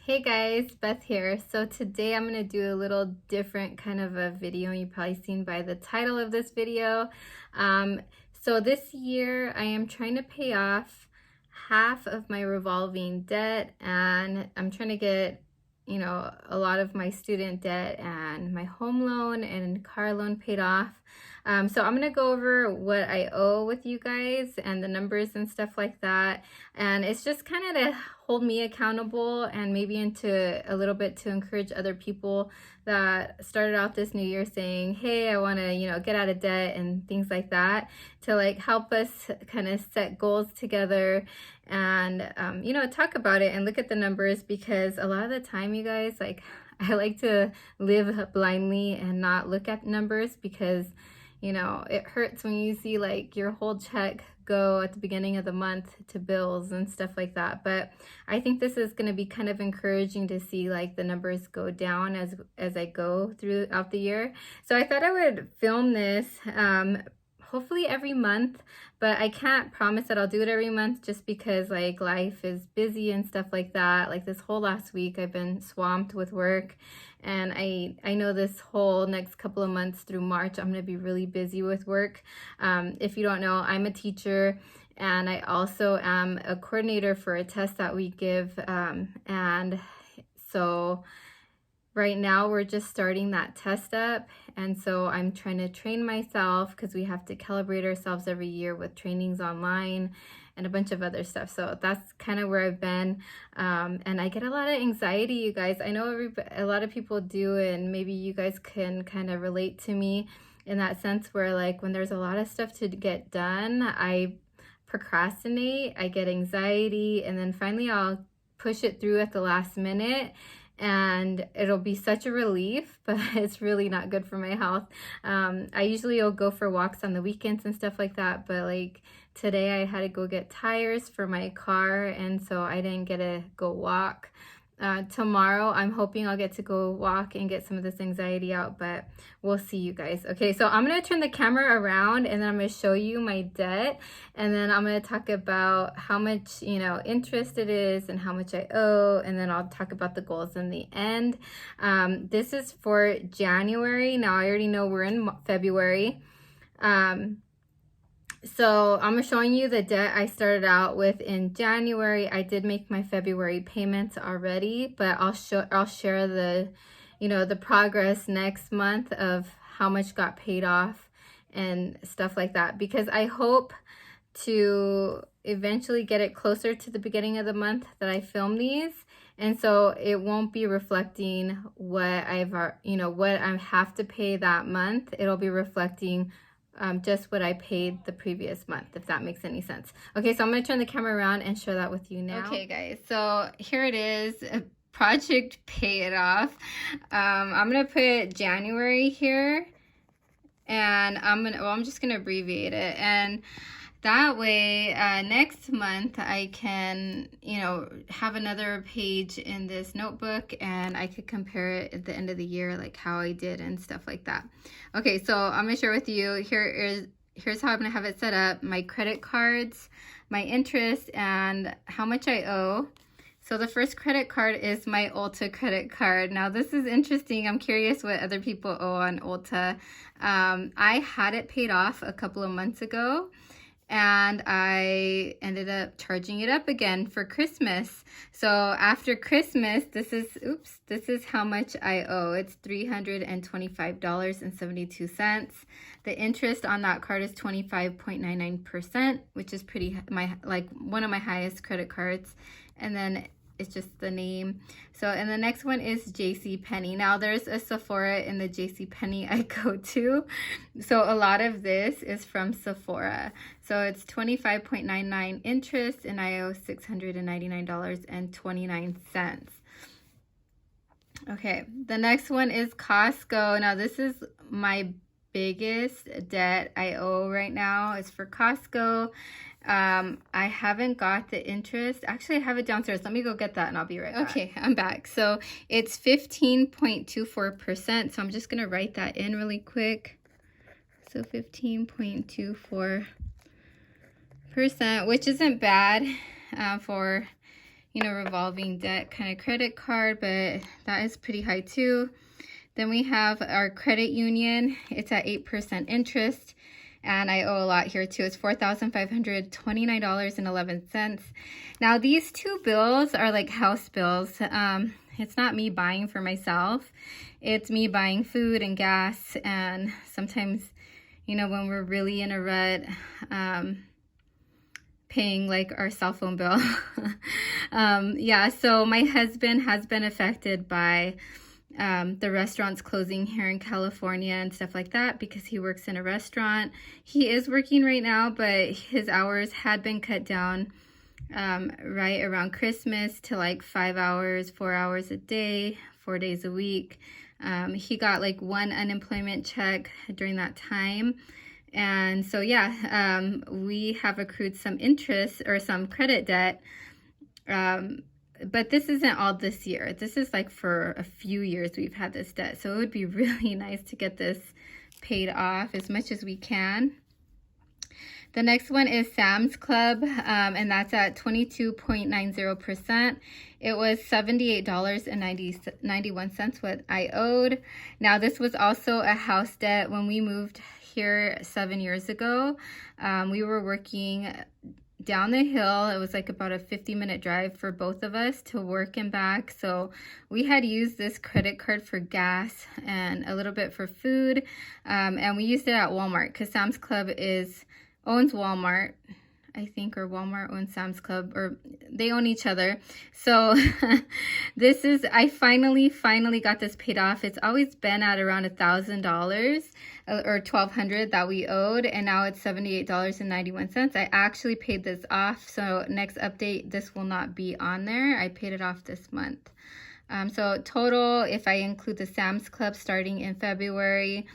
Hey guys, Beth here. So today I'm going to do a little different kind of a video. You've probably seen by the title of this video. So this year I am trying to pay off half of my revolving debt, and I'm trying to get a lot of my student debt and my home loan and car loan paid off. So I'm gonna go over what I owe with you guys and the numbers and stuff like that. And it's just kind of to hold me accountable and maybe into a little bit to encourage other people that started out this new year saying, hey, I want to, get out of debt and things like that, to like help us kind of set goals together and talk about it and look at the numbers, because a lot of the time, you guys, like, I like to live blindly and not look at numbers, because it hurts when you see like your whole check go at the beginning of the month to bills and stuff like that. But I think this is going to be kind of encouraging to see like the numbers go down as I go throughout the year. So I thought I would film this hopefully every month, but I can't promise that I'll do it every month just because like life is busy and stuff like that. Like this whole last week I've been swamped with work, and I know this whole next couple of months through March I'm going to be really busy with work. If you don't know, I'm a teacher, and I also am a coordinator for a test that we give, and so right now we're just starting that test up, and so I'm trying to train myself because we have to calibrate ourselves every year with trainings online and a bunch of other stuff. So that's kind of where I've been, and I get a lot of anxiety, you guys. I know a lot of people do, and maybe you guys can kind of relate to me in that sense, where like when there's a lot of stuff to get done, I procrastinate, I get anxiety, and then finally I'll push it through at the last minute, and it'll be such a relief, but it's really not good for my health. I usually will go for walks on the weekends and stuff like that, but like today I had to go get tires for my car, and so I didn't get to go walk. Tomorrow I'm hoping I'll get to go walk and get some of this anxiety out, but we'll see, you guys. Okay, so I'm gonna turn the camera around and then I'm gonna show you my debt, and then I'm gonna talk about how much interest it is and how much I owe, and then I'll talk about the goals in the end. This is for January. Now I already know we're in February. So I'm showing you the debt I started out with in January. I did make my February payments already, but I'll share the the progress next month of how much got paid off and stuff like that, because I hope to eventually get it closer to the beginning of the month that I film these, and so it won't be reflecting what what I have to pay that month. It'll be reflecting just what I paid the previous month, if that makes any sense. Okay, so I'm going to turn the camera around and share that with you now. Okay, guys, so here it is. Project Pay It Off. I'm going to put January here, and I'm just going to abbreviate it. And that way, next month I can, have another page in this notebook, and I could compare it at the end of the year, like how I did and stuff like that. Okay, so I'm gonna share with you, here's how I'm gonna have it set up: my credit cards, my interest, and how much I owe. So the first credit card is my Ulta credit card. Now this is interesting. I'm curious what other people owe on Ulta. I had it paid off a couple of months ago, and I ended up charging it up again for Christmas. So after Christmas, this is how much I owe. It's $325.72. The interest on that card is 25.99%, which is one of my highest credit cards. And then it's just the name. So, and the next one is JCPenney. Now there's a Sephora in the JCPenney I go to. So a lot of this is from Sephora. So it's 25.99 interest, and I owe $699.29. Okay, the next one is Costco. Now this is my biggest debt I owe right now. It's for Costco. I haven't got the interest. Actually, I have it downstairs. Let me go get that and I'll be right back. Okay, I'm back. So it's 15.24%. So I'm just going to write that in really quick. So 15.24%, which isn't bad for, revolving debt kind of credit card, but that is pretty high too. Then we have our credit union. It's at 8% interest, and I owe a lot here too. It's $4,529.11. Now these two bills are like house bills. It's not me buying for myself. It's me buying food and gas, and sometimes, when we're really in a rut, paying like our cell phone bill. Yeah, so my husband has been affected by the restaurants closing here in California and stuff like that because he works in a restaurant. He is working right now, but his hours had been cut down right around Christmas to like 5 hours, 4 hours a day, 4 days a week. He got like one unemployment check during that time. And so, yeah, we have accrued some interest or some credit debt. But this isn't all this year. This is like for a few years we've had this debt. So it would be really nice to get this paid off as much as we can. The next one is Sam's Club, and that's at 22.90%. It was $78.91 what I owed. Now, this was also a house debt. When we moved here 7 years ago, we were working down the hill. It was like about a 50-minute drive for both of us to work and back. So we had used this credit card for gas and a little bit for food. And we used it at Walmart because Sam's Club owns Walmart, I think, or Walmart owns Sam's Club, or they own each other. So I finally got this paid off. It's always been at around $1,000 or $1,200 that we owed, and now it's $78.91. I actually paid this off, so next update, this will not be on there. I paid it off this month. So total, if I include the Sam's Club starting in February,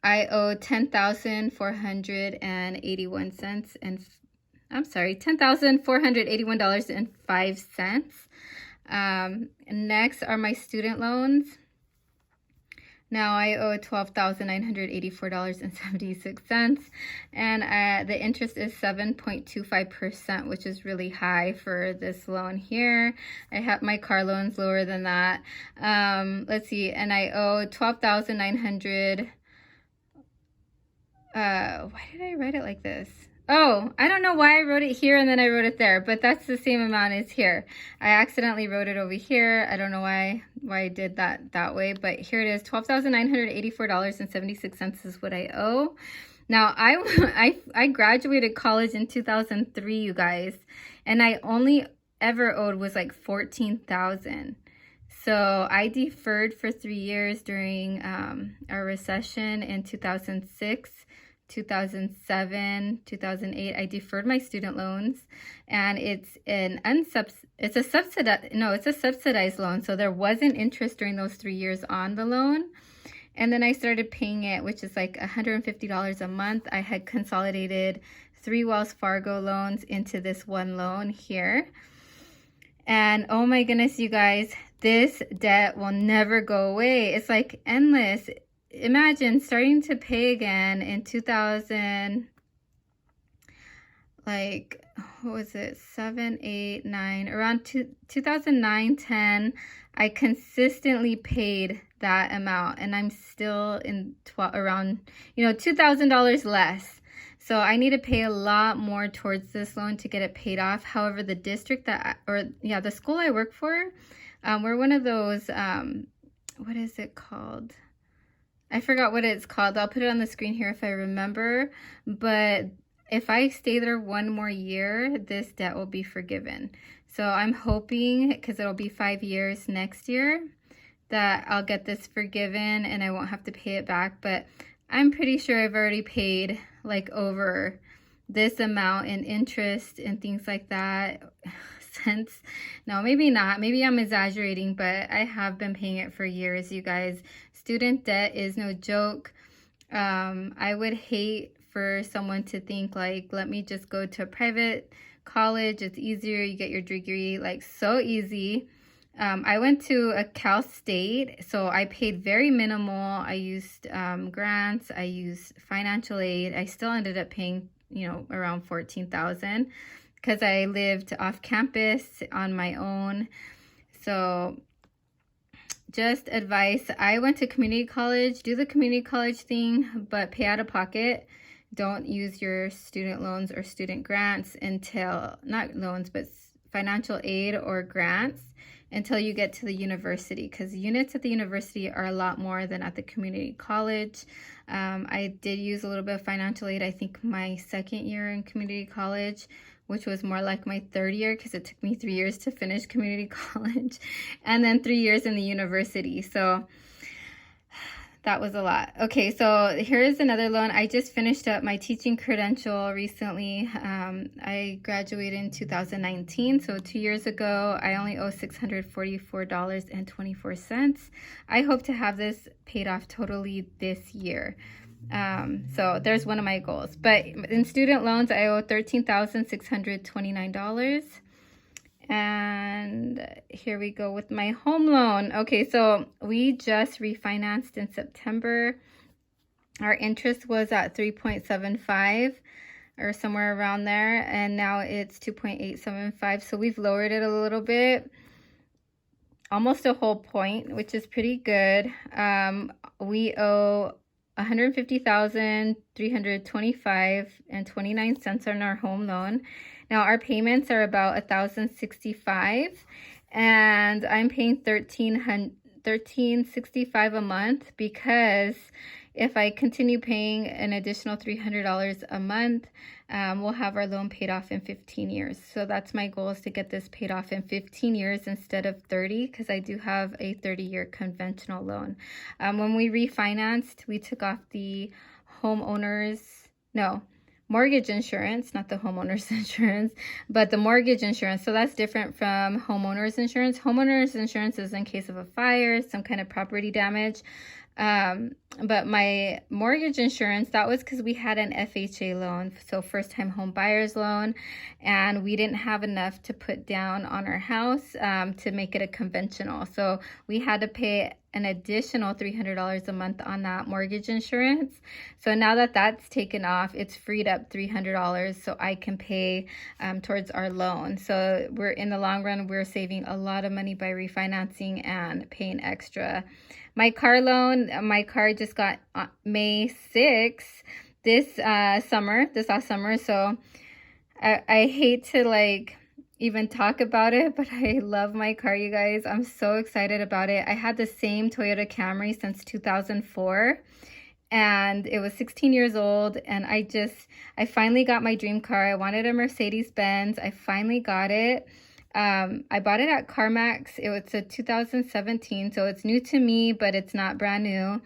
I owe $10,481 and $10,481.05. Next are my student loans. Now I owe $12,984.76, and the interest is 7.25%, which is really high for this loan here. I have my car loans lower than that. Let's see, and I owe $12,900. Why did I write it like this? Oh, I don't know why I wrote it here and then I wrote it there, but that's the same amount as here. I accidentally wrote it over here. I don't know why I did that way, but here it is. $12,984.76 is what I owe. Now, I graduated college in 2003, you guys, and I only ever owed was like $14,000. So I deferred for 3 years during our recession in 2006, 2007, 2008. I deferred my student loans, and it's a subsidized loan. So there wasn't interest during those 3 years on the loan. And then I started paying it, which is like $150 a month. I had consolidated 3 Wells Fargo loans into this one loan here. And oh my goodness, you guys, this debt will never go away. It's like endless. Imagine starting to pay again in 2000, like, what was it, 7, 8, 9, around 2009, 10, I consistently paid that amount, and I'm still in around, $2,000 less. So I need to pay a lot more towards this loan to get it paid off. However, the district the school I work for, we're one of those, what is it called? I forgot what it's called. I'll put it on the screen here if I remember. But if I stay there one more year, this debt will be forgiven. So I'm hoping, because it'll be 5 years next year, that I'll get this forgiven and I won't have to pay it back. But I'm pretty sure I've already paid like over this amount in interest and things like that since. No, maybe not. Maybe I'm exaggerating, but I have been paying it for years, you guys. Student debt is no joke. I would hate for someone to think like, let me just go to a private college. It's easier. You get your degree like so easy. I went to a Cal State, so I paid very minimal. I used grants. I used financial aid. I still ended up paying, around $14,000. because I lived off campus on my own. So just advice, I went to community college. Do the community college thing, but pay out of pocket. Don't use your student loans or student grants until, not loans, but financial aid or grants until you get to the university, because units at the university are a lot more than at the community college. I did use a little bit of financial aid, I think my second year in community college, which was more like my third year because it took me 3 years to finish community college, and then 3 years in the university. So that was a lot. Okay, so here's another loan. I just finished up my teaching credential recently. I graduated in 2019, so 2 years ago. I only owe $644.24. I hope to have this paid off totally this year. So there's one of my goals. But in student loans, I owe $13,629. And here we go with my home loan. Okay, so we just refinanced in September. Our interest was at 3.75 or somewhere around there, and now it's 2.875. So we've lowered it a little bit, almost a whole point, which is pretty good. We owe $150,325.29 on our home loan. Now our payments are about $1,065, and I'm paying $1,365 a month because if I continue paying an additional $300 a month, we'll have our loan paid off in 15 years. So that's my goal, is to get this paid off in 15 years instead of 30, because I do have a 30-year conventional loan. When we refinanced, we took off the mortgage insurance, not the homeowner's insurance, but the mortgage insurance. So that's different from homeowner's insurance. Homeowner's insurance is in case of a fire, some kind of property damage. But my mortgage insurance, that was because we had an FHA loan, so first time home buyer's loan, and we didn't have enough to put down on our house to make it a conventional. So we had to pay an additional $300 a month on that mortgage insurance. So now that that's taken off, it's freed up $300 so I can pay towards our loan. So we're, in the long run, we're saving a lot of money by refinancing and paying extra. My car loan, my car just got May 6th this last summer. So I hate to even talk about it, but I love my car, you guys. I'm so excited about it. I had the same Toyota Camry since 2004, and it was 16 years old, and I finally got my dream car. I wanted a Mercedes-Benz. I finally got it. I bought it at CarMax. It was a 2017, so it's new to me, but it's not brand new.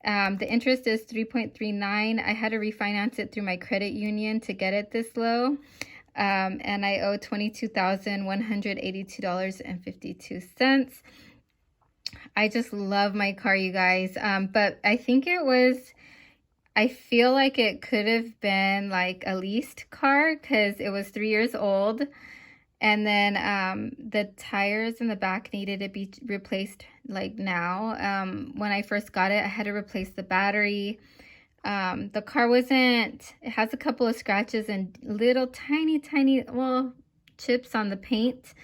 The interest is 3.39. I had to refinance it through my credit union to get it this low. And I owe $22,182.52. I just love my car, you guys. But I think I feel like it could have been like a leased car because it was 3 years old. And then the tires in the back needed to be replaced now. When I first got it, I had to replace the battery. The car it has a couple of scratches and little tiny, chips on the paint.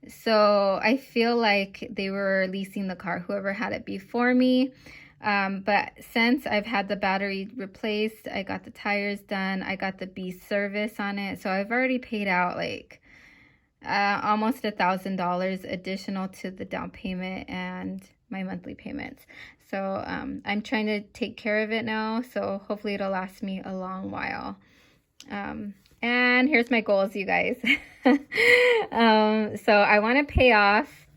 So I feel like they were leasing the car, whoever had it before me. But since I've had the battery replaced, I got the tires done, I got the B service on it. So I've already paid out almost $1,000 additional to the down payment and my monthly payments. So I'm trying to take care of it now, so hopefully it'll last me a long while. And here's my goals, you guys. So I want to pay off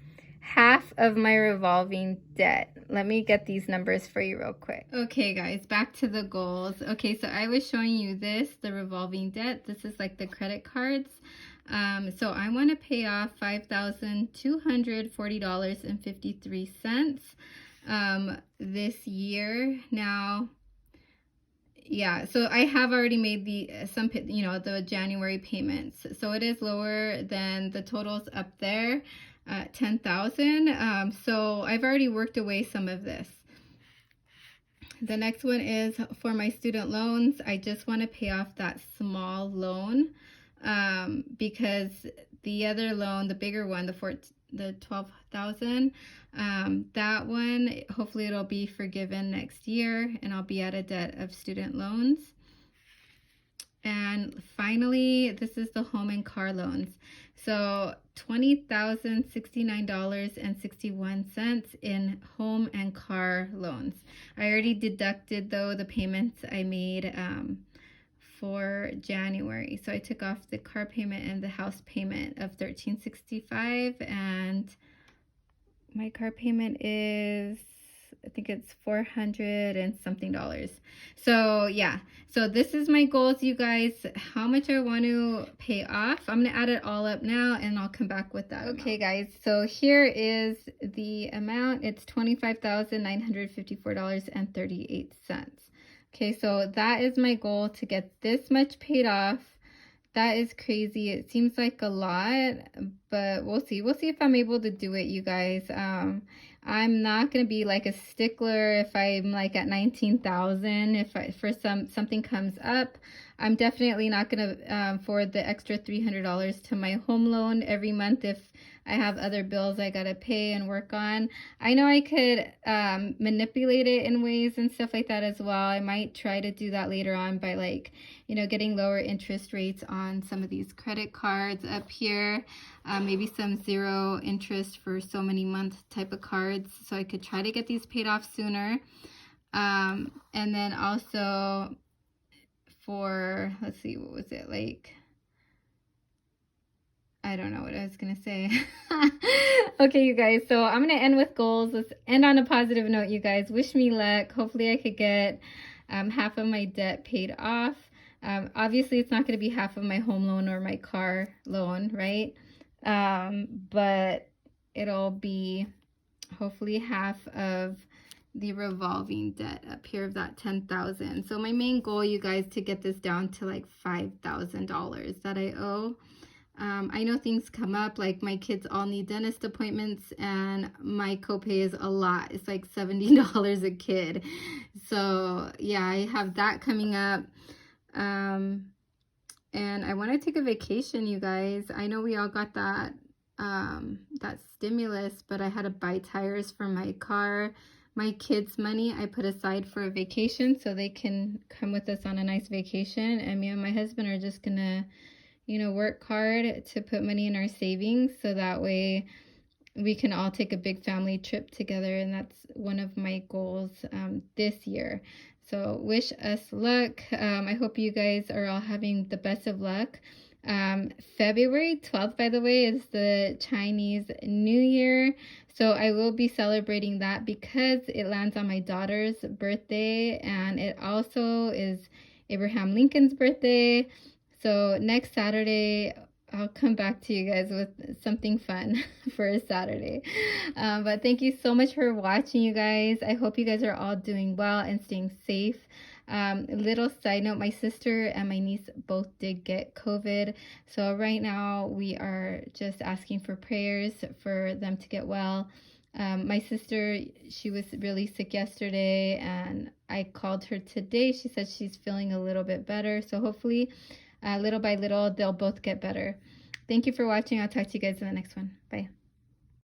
half of my revolving debt. Let me get these numbers for you real quick. Okay, guys, back to the goals. Okay, so I was showing you the revolving debt. This is like the credit cards. So I want to pay off $5,240.53 this year. Now, yeah, so I have already made the January payments. So it is lower than the totals up there, 10,000. So I've already worked away some of this. The next one is for my student loans. I just want to pay off that small loan because the other loan, the bigger one, the 12,000, that one, hopefully it'll be forgiven next year and I'll be out of debt of student loans. And finally, this is the home and car loans. So $20,069.61 in home and car loans. I already deducted though the payments I made for January. So I took off the car payment and the house payment of $1,365, and my car payment is, I think it's $400 and something. So yeah, so this is my goals, you guys, how much I want to pay off. I'm gonna add it all up now and I'll come back with that. Okay guys, so here is the amount. It's $25,954.38. Okay, so that is my goal, to get this much paid off. That is crazy. It seems like a lot, but we'll see. We'll see if I'm able to do it, you guys. I'm not gonna be like a stickler if I'm like at 19,000. If something comes up, I'm definitely not gonna forward the extra $300 to my home loan every month if I have other bills I gotta pay and work on. I know I could manipulate it in ways and stuff like that as well. I might try to do that later on by, like, you know, getting lower interest rates on some of these credit cards up here. Maybe some zero interest for so many months type of cards, so I could try to get these paid off sooner. And then also for, let's see, what was it, like, I don't know what I was gonna say. Okay, you guys, so I'm gonna end with goals. Let's end on a positive note, you guys. Wish me luck. Hopefully I could get half of my debt paid off. Obviously it's not gonna be half of my home loan or my car loan, right? But it'll be hopefully half of the revolving debt up here of that 10,000. So my main goal, you guys, to get this down to like $5,000 that I owe. I know things come up, like my kids all need dentist appointments and my copay is a lot. It's like $70 a kid. So yeah, I have that coming up. And I want to take a vacation, you guys. I know we all got that that stimulus, but I had to buy tires for my car. My kids' money I put aside for a vacation so they can come with us on a nice vacation, and me and my husband are just gonna, you know, work hard to put money in our savings so that way we can all take a big family trip together, and that's one of my goals this year. So wish us luck. I hope you guys are all having the best of luck. February 12th, by the way, is the Chinese New Year. So I will be celebrating that because it lands on my daughter's birthday, and it also is Abraham Lincoln's birthday. So next Saturday, I'll come back to you guys with something fun for a Saturday. But thank you so much for watching, you guys. I hope you guys are all doing well and staying safe. Little side note, my sister and my niece both did get COVID. So right now we are just asking for prayers for them to get well. My sister, she was really sick yesterday and I called her today. She said she's feeling a little bit better. So hopefully little by little, they'll both get better. Thank you for watching. I'll talk to you guys in the next one. Bye.